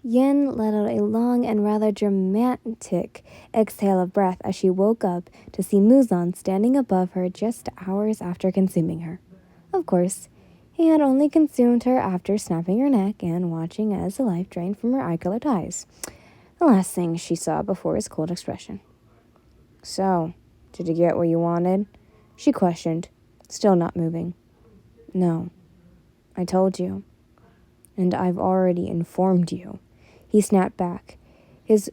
Yin let out a long and rather dramatic exhale of breath as she woke up to see Muzan standing above her just hours after consuming her. Of course, he had only consumed her after snapping her neck and watching as the life drained from her eye-colored eyes. The last thing she saw before his cold expression. "So, did you get what you wanted?" she questioned, still not moving. "No, I told you. And I've already informed you," he snapped back, his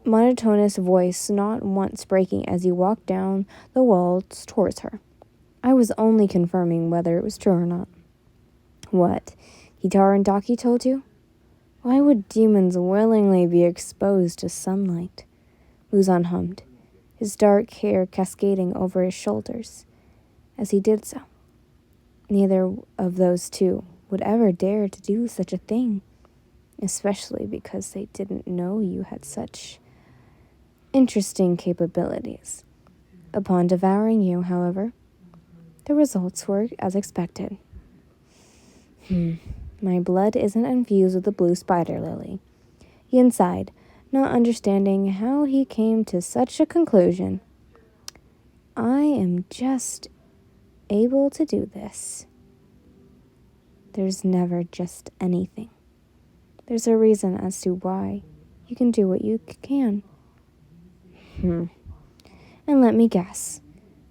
monotonous voice not once breaking as he walked down the walls towards her. "I was only confirming whether it was true or not." "What? Hitara and Daki told you? Why would demons willingly be exposed to sunlight?" Muzan hummed, his dark hair cascading over his shoulders as he did so. Neither of those two would ever dare to do such a thing, especially because they didn't know you had such interesting capabilities. Upon devouring you, however, the results were as expected. My blood isn't infused with the blue spider lily. Yin sighed, not understanding how he came to such a conclusion. I am just able to do this. There's never just anything. There's a reason as to why you can do what you can. And let me guess,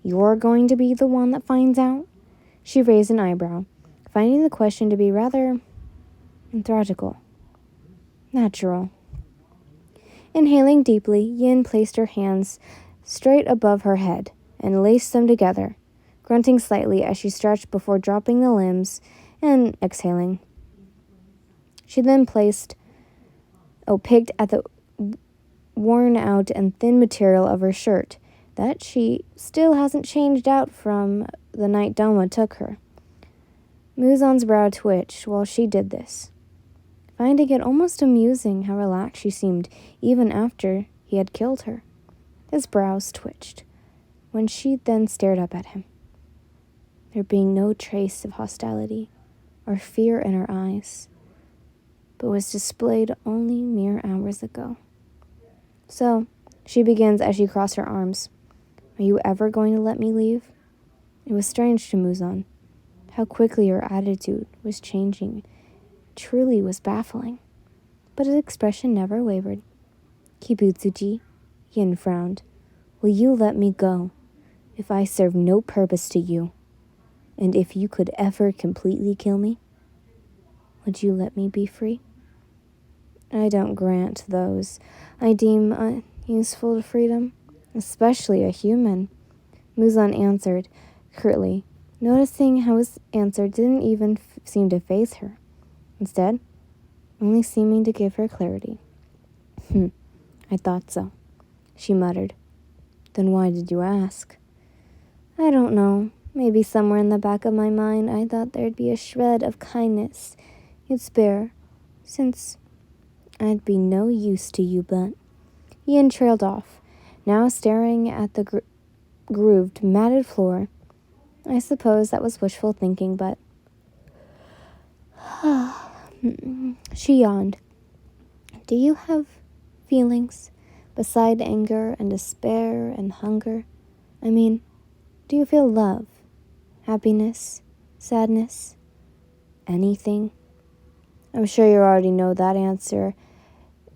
you're going to be the one that finds out? She raised an eyebrow, finding the question to be rather theatrical. Natural. Inhaling deeply, Yin placed her hands straight above her head and laced them together, grunting slightly as she stretched before dropping the limbs and exhaling. She then picked at the worn out and thin material of her shirt that she still hasn't changed out from the night Doma took her. Muzan's brow twitched while she did this, finding it almost amusing how relaxed she seemed even after he had killed her. His brows twitched when she then stared up at him, there being no trace of hostility or fear in her eyes, but was displayed only mere hours ago. "So," she begins as she crossed her arms, "are you ever going to let me leave?" It was strange to Muzan. How quickly her attitude was changing truly was baffling, but his expression never wavered. "Kibutsuji," Yin frowned, "will you let me go if I serve no purpose to you? And if you could ever completely kill me, would you let me be free?" "I don't grant those I deem useful to freedom, especially a human," Muzan answered curtly, noticing how his answer didn't even seem to faze her. Instead, only seeming to give her clarity. "I thought so," she muttered. "Then why did you ask?" "I don't know. Maybe somewhere in the back of my mind I thought there'd be a shred of kindness you'd spare, since I'd be no use to you, but..." Yin trailed off, now staring at the grooved, matted floor. "I suppose that was wishful thinking, but..." She yawned. "Do you have feelings beside anger and despair and hunger? I mean, do you feel love, happiness, sadness, anything?" "I'm sure you already know that answer.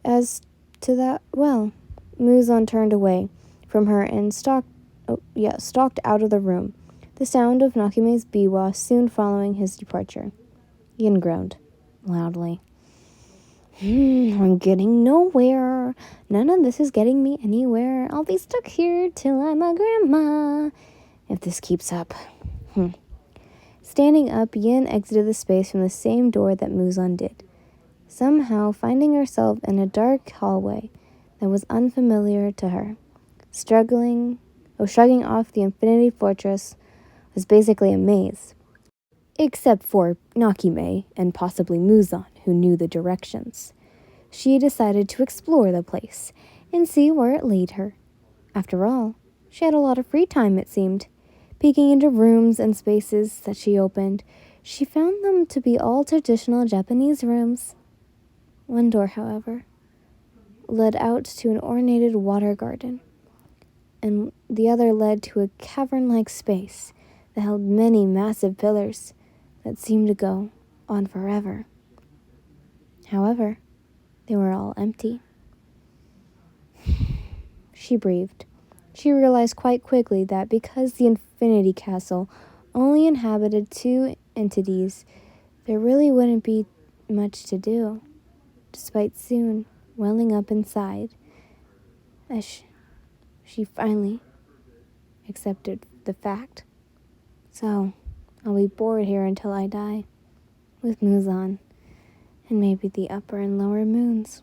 As to that, well..." Muzan turned away from her and stalked out of the room, the sound of Nakime's biwa soon following his departure. Yin groaned loudly. I'm getting nowhere. None of this is getting me anywhere. I'll be stuck here till I'm a grandma, if this keeps up." Standing up, Yin exited the space from the same door that Muzan did, somehow finding herself in a dark hallway that was unfamiliar to her. Shrugging off the Infinity Fortress was basically a maze, except for Nakime and possibly Muzan, who knew the directions. She decided to explore the place and see where it led her. After all, she had a lot of free time, it seemed. Peeking into rooms and spaces that she opened, she found them to be all traditional Japanese rooms. One door, however, led out to an ornated water garden, and the other led to a cavern-like space that held many massive pillars that seemed to go on forever. However, they were all empty. She breathed. She realized quite quickly that because the Infinity Castle only inhabited 2 entities, there really wouldn't be much to do, despite soon welling up inside as she finally accepted the fact. So, I'll be bored here until I die, with Muzan, and maybe the upper and lower moons.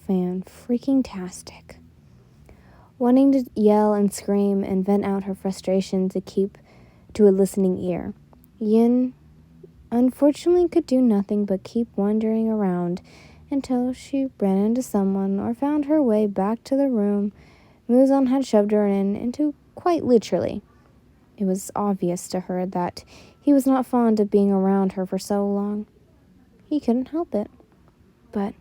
Fan-freaking-tastic. Wanting to yell and scream and vent out her frustration to keep to a listening ear, Yin unfortunately could do nothing but keep wandering around until she ran into someone or found her way back to the room Muzan had shoved her into quite literally. It was obvious to her that he was not fond of being around her for so long. He couldn't help it. But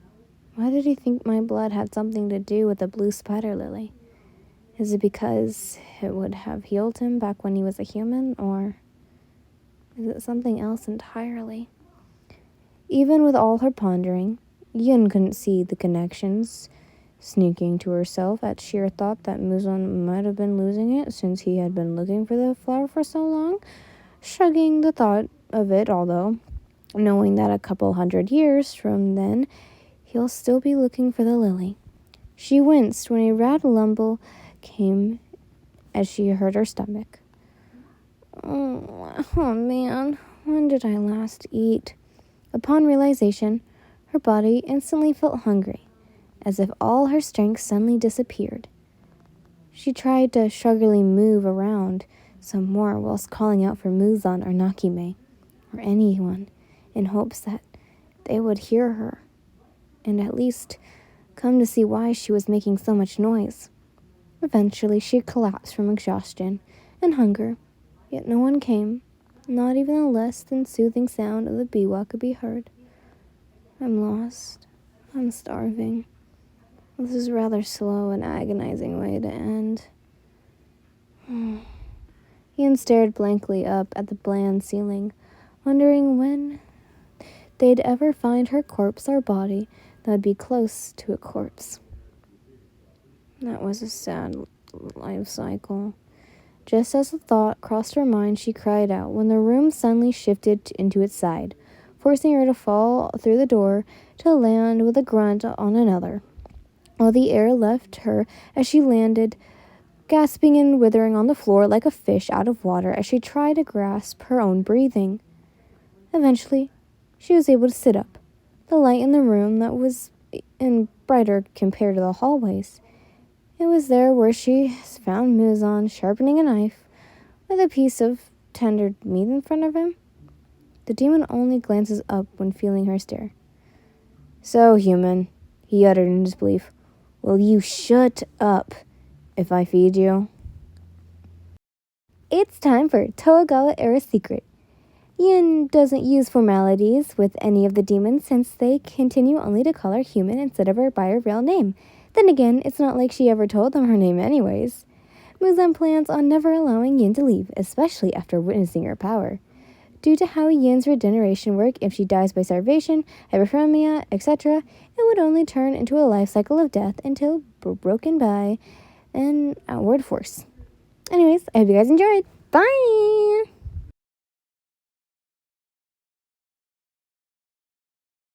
why did he think my blood had something to do with the blue spider lily? Is it because it would have healed him back when he was a human, or is it something else entirely? Even with all her pondering, Yun couldn't see the connections, sneaking to herself at sheer thought that Muzan might have been losing it since he had been looking for the flower for so long, shrugging the thought of it, although knowing that a couple 100 years from then, he'll still be looking for the lily. She winced when a rad lumble came as she hurt her stomach. Oh man, when did I last eat? Upon realization, her body instantly felt hungry, as if all her strength suddenly disappeared. She tried to shruggily move around some more whilst calling out for Muzan or Nakime, or anyone, in hopes that they would hear her, and at least come to see why she was making so much noise. Eventually, she collapsed from exhaustion and hunger, yet no one came. Not even a less than soothing sound of the biwa could be heard. I'm lost. I'm starving. This is a rather slow and agonizing way to end. Ian stared blankly up at the bland ceiling, wondering when they'd ever find her corpse or body that would be close to a corpse. That was a sad life cycle. Just as the thought crossed her mind, she cried out when the room suddenly shifted into its side, forcing her to fall through the door to land with a grunt on another. All the air left her as she landed, gasping and withering on the floor like a fish out of water as she tried to grasp her own breathing. Eventually, she was able to sit up. The light in the room that was brighter compared to the hallways. It was there where she found Muzan sharpening a knife with a piece of tender meat in front of him. The demon only glances up when feeling her stare. So, human, he uttered in disbelief, will you shut up if I feed you? It's time for Toagawa Era Secret. Yin doesn't use formalities with any of the demons since they continue only to call her human instead of her by her real name. Then again, it's not like she ever told them her name anyways. Muzan plans on never allowing Yin to leave, especially after witnessing her power. Due to how Yin's regeneration work, if she dies by starvation, hypothermia, etc., it would only turn into a life cycle of death until broken by an outward force. Anyways, I hope you guys enjoyed. Bye!